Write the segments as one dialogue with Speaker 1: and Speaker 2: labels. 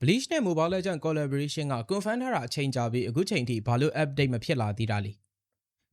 Speaker 1: Bleach နဲ့ Mobile Legends collaboration က confirm ထားတာအချိန်ကြာပြီးအခုချိန်ထိဘာလို့ update မဖြစ်လာသေးတာလဲ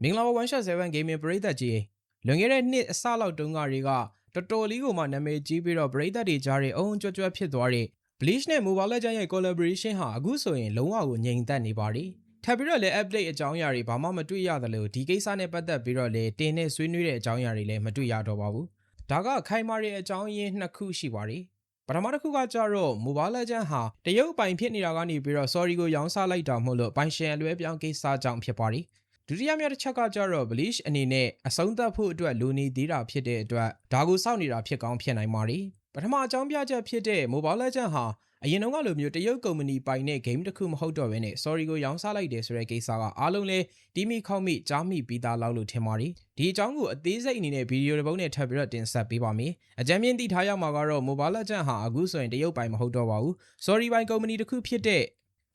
Speaker 1: မင်္ဂလာပါ 1shot7 gaming ပရိသတ်ကြီးလွန်ခဲ့တဲ့နှစ်အစလောက်တုန်းကတွေကတော်တော်လေးကိုမှနာမည်ကြီးပြီးတော့ပရိသတ်တွေကြားတဲ့အုံကြွကြွဖြစ်သွားတဲ့ Bleach နဲ့ Mobile Legends ရဲ့ collaboration ဟာအခုဆိုရင်လုံးဝကိုငြိမ်သက်နေပါတယ်ထပ်ပြီးတော့လည်း update အကြောင်းအရာတွေဘာမှမတွေ့ရသလိုဒီကိစ္စနဲ့ပတ်သက်ပြီးတော့လည်းတင်နဲ့ဆွေးနွေးတဲ့အကြောင်းအရာတွေလည်းမတွေ့ရတော့ပါဘူးဒါကခိုင်မာတဲ့အကြောင်းရင်းနှစ်ခုရှိပါတယ်ပထမတစ်ခုကကြတော့ Mobile Legends ဟာတရုတ်ပိုင်ဖြစ်နေတာကနေပြီးတော့ sorry ကိုရောင်းစားလိုက်တာမို့လို့ပိုင်ရှင်အလွဲပြောင်းကိစ္စကြောင့်ဖြစ်ပါတယ်ဒုတိယမြောက်တစ်ချက်ကကြတော့ Bleach အနေနဲ့အဆုံးသတ်ဖို့အတွက်လိုနေသေးတာဖြစ်တဲ့အတွက်ဒါကိုစောင့်နေတာဖြစ်ကောင်းဖြစ်နိုင်ပါတယ်ပထမအကြောင်းပြချက်ဖြစ်တဲ့ Mobile Legends ဟာအရင်တုန်းကလိုမျိုးတရုတ်ကုမ္ပဏီပိုင်တဲ့ game တစ်ခုမဟုတ်တော့ဘဲနဲ့ sorry ကိုရောင်းစားလိုက်တယ်ဆိုတဲ့ကိစ္စကအားလုံးလဲတီးမိခေါက်မိကြားမိပြီးသားလောက်လို့ထင်ပါတယ်ဒီအကြောင်းကိုအသေးစိတ်အနေနဲ့ဗီဒီယိုတစ်ပုဒ်နဲ့ထပ်ပြီးတော့တင်ဆက်ပေးပါမယ်အကြမ်းမြင့်သိထားရမှာကတော့ Mobile Legends ဟာအခုဆိုရင်တရုတ်ပိုင်မဟုတ်တော့ပါဘူး sorry ပိုင်ကုမ္ပဏီတစ်ခုဖြစ်တဲ့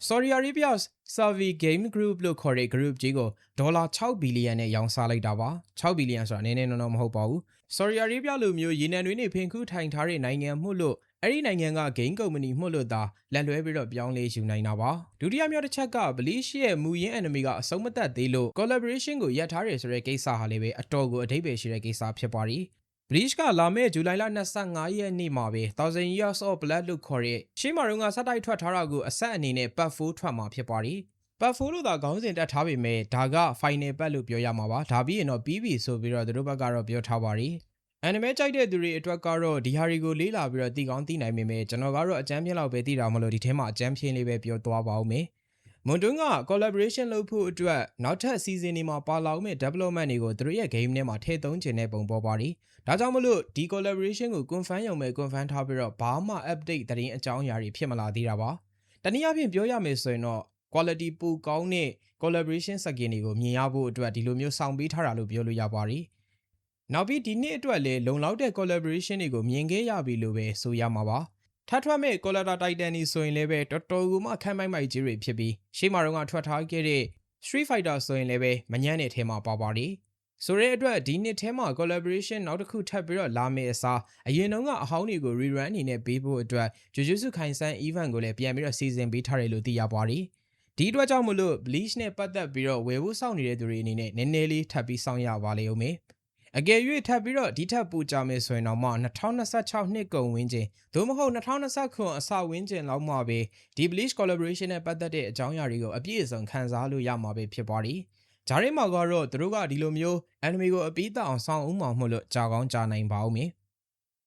Speaker 1: Saudi Arabia's Savvy Game Group လို့ခေါ်တဲ့ group ကြီးကိုဒေါ်လာ6ဘီလီယံနဲ့ရောင်းစားလိုက်တာပါ6ဘီလီယံဆိုတာနည်းနည်းနော်မဟုတ်ပါဘူး Saudi Arabia လိုမျိုးရေနံတွေနဲ့ဖင်ခူးထိုင်ထားတဲ့နိုင်ငံမှုလို့အဲ့ဒီနိုင်ငံက game company မှုလို့သာလက်လွဲပြီးတော့ပြောင်းလဲယူနိုင်တာပါဒုတိယမြောက်တစ်ချက်က Bleach ရဲ့မူရင်း enemy ကအဆုံးမသက်သေးလို့ collaboration ကိုရပ်ထားတယ်ဆိုတဲ့ကိစ္စဟာလည်းပဲအတော်ကိုအဓိပ္ပာယ်ရှိတဲ့ကိစ္စဖြစ်ပါတယ်Bleach ကလာမယ့်ဇူလိုင်လ25ရက်နေ့မှာပဲ Thousand Years of Blood လို့ခေါ်တဲ့ရှေ့မှာတုန်းကစတိုက်ထွက်ထားတာကိုအဆက်အနေနဲ့ Part 4ထွက်မှာဖြစ်ပါတယ်။ Part 4လို့သာခေါင်းစဉ်တက်ထားပေမဲ့ဒါက Final Part လို့ပြောရမှာပါ။ဒါပြီးရင်တော့ပြီးပြီဆိုပြီးတော့သူတို့ဘက်ကတော့ပြောထားပါတယ်။ Anime ကြိုက်တဲ့သူတွေအတွက်ကတော့ဒီဟာတွေကိုလေးလာပြီးတော့သိကောင်းသိနိုင်ပေမဲ့ကျွန်တော်ကတော့အကြမ်းဖျင်းလောက်ပဲသိတာမလို့ဒီထဲမှာအကြမ်းဖျင်းလေးပဲပြောသွားပါဦးမယ်။မွန်တွန်းက collaboration လုပ်ဖို့အတွက်နောက်ထပ် season တွေမှာပါလာအောင်မဲ့ development တွေကိုသူတို့ရဲ့ game ထဲမှာထည့်သွင်းခြင်းတဲ့ပုံပေါ်ပါတယ်။ဒါကြောင့်မလို့ဒီ collaboration ကို confirm ရုံပဲ confirm ထားပြီးတော့ဘာမှ update သတင်းအကြောင်းအရာတွေဖြစ်မလာသေးတာပါ။တနည်းအားဖြင့်ပြောရမယ်ဆိုရင်တော့ quality ပိုကောင်းတဲ့ collaboration skin တွေကိုမြင်ရဖို့အတွက်ဒီလိုမျိုးဆောင်ပေးထားတာလို့ပြောလို့ရပါတယ်။နောက်ပြီးဒီနှစ်အတွက်လည်းလုံလောက်တဲ့ collaboration တွေကိုမြင်ခဲ့ရပြီလို့ပဲဆိုရမှာပါ။ထပ်ထွက်မဲ့ Collector Titan တွေဆိုရင်လည်းပဲတော်တော်ကိုမှခမ်းမိုက်မိုက်ကြီးတွေဖြစ်ပြီးရှေ့မှာတော့ကထွက်ထားခဲ့တဲ့ Street Fighter ဆိုရင်လည်းပဲမညံ့တဲ့ထဲမှာပါပါတယ်ဆိုတဲ့အတွက်ဒီနှစ်ထဲမှာ collaboration နောက်တစ်ခုထပ်ပြီးတော့လာမယ့်အစားအရင်တုန်းကအဟောင်းတွေကို rerun အနေနဲ့ပေးဖို့အတွက် Jujutsu Kaisen event ကိုလည်းပြန်ပြီးတော့ season ပေးထားတယ်လို့သိရပါတယ်ဒီအတွက်ကြောင့်မလို့ Bleach နဲ့ပတ်သက်ပြီးတော့ဝယ်ဖို့စောင့်နေတဲ့သူတွေအနေနဲ့နည်းနည်းလေးထပ်ပြီးစောင့်ရပါလိမ့်ဦးမယ်အကယ်၍ထပ်ပြီးတော့ဒီထက်ပိုကြမယ်ဆိုရင်တော့မှ2026နှစ်ကုန်ဝန်းကျင်သို့မဟုတ်2029အစဝန်းကျင်လောက်မှပဲဒီ Bleach collaboration နဲ့ပတ်သက်တဲ့အကြောင်းအရာတွေကိုအပြည့်အစုံခန်းစားလို့ရမှာပဲဖြစ်ပါတယ်။ဂျားရဲမှာကတော့သူတို့ကဒီလိုမျိုး anime ကိုအပြီးသတ်အောင်ဆောင်ဦးမှာမို့လို့ကြာကောင်းကြာနိုင်ပါဦးမယ်။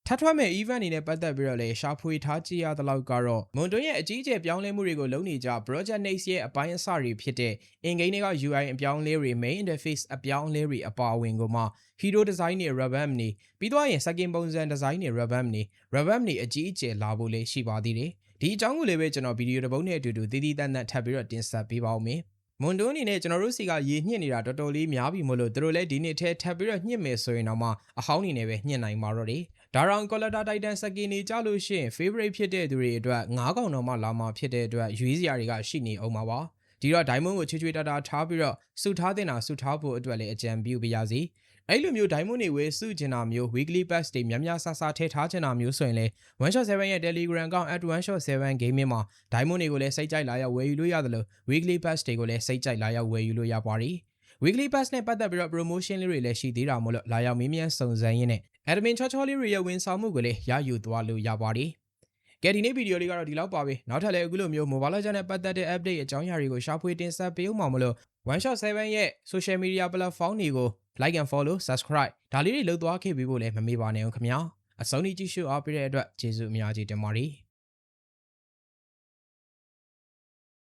Speaker 1: ထပ်ထွက်မဲ့ event အနေနဲ့ပတ်သက်ပြီးတော့လည်းရှာဖွေထားကြည့်ရသလောက်ကတော့မွန်တွန်းရဲ့အကြီးအကျယ်ပြောင်းလဲမှုတွေကိုလုပ်နေကြ Project Next ရဲ့အပိုင်းအစတွေဖြစ်တဲ့ in-game တွေက UI အပြောင်းလဲတွေ main interface အပြောင်းလဲတွေအပါအဝင်ကိုမှ hero design တွေ revamp တွေပြီးတော့ရင် second ပုံစံ design တွေ revamp တွေအကြီးအကျယ်လာဖို့လည်းရှိပါသေးတယ်ဒီအကြောင်းကိုလည်းပဲကျွန်တော်ဗီဒီယိုတစ်ပုဒ်နဲ့အတူတူတည်တည်တတ်တတ်ထပ်ပြီးတော့တင်ဆက်ပေးပါဦးမယ်မွန်တွန်းအနေနဲ့ကျွန်တော်တို့စီကရေညှစ်နေတာတော်တော်လေးများပြီမို့လို့တို့လည်းဒီနေ့ထဲထပ်ပြီးတော့ညှစ်မယ်ဆိုရင်တော့မှအဟောင်းနေနဲ့ပဲညှစ်နိုင်ပါတော့တယ်ဒါရောင် Collector Titan skin တွေကြလို့ရှိရင် favorite ဖြစ်တဲ့သူတွေအတွက်9កောင်တော့မှလာမှာဖြစ်တဲ့အတွက်ရွေးစရာတွေကရှိနေအောင်ပါပါဒီတော့ diamond ကိုချွေတာထားပြီးတော့စုထားတင်တာစုထားဖို့အတွက်လည်းအကြံပြုပါရစေအဲ့လိုမျိုး diamond တွေဝယ်စုချင်တာမျိုး weekly pass တွေများများဆဆထည့်ထားချင်တာမျိုးဆိုရင်လည်း 1shot7 ရဲ့ Telegram account @1shot7 gaming မှာ diamond တွေကိုလည်းစိတ်ကြိုက်လာရောက်ဝယ်ယူလို့ရတယ်လို့ weekly pass တွေကိုလည်းစိတ်ကြိုက်လာရောက်ဝယ်ယူလို့ရပါတယ်weekly pass နဲ့ပတ်သက်ပြီးတော့ promotion လေးတွေလည်းရှိသေးတာမို့လို့လာရောက်မေးမြန်းစုံစမ်းရင်းနဲ့ admin ချောလေးတွေရဲ့ဝန်ဆောင်မှုကိုလည်းရယူသွားလို့ရပါတယ်ကဲဒီနေ့ဗီဒီယိုလေးကတော့ဒီလောက်ပါပဲနောက်ထပ်လည်းအခုလိုမျိုး Mobile Legends နဲ့ပတ်သက်တဲ့ update အကြောင်းအရာတွေကိုရှာဖွေတင်ဆက်ပေးဦးမှာမလို့ 1shot7 ရဲ့ social media platform တွေကို like and follow subscribe ဒါလေးတွေလုပ်သွားခဲ့ပြီးဖို့လည်းမမေ့ပါနဲ့အောင်ခင်ဗျာအဆုံးထိကြည့်ရှုအားပေးတဲ့အတွက်ကျေးဇူးအများကြီးတင်ပါတယ်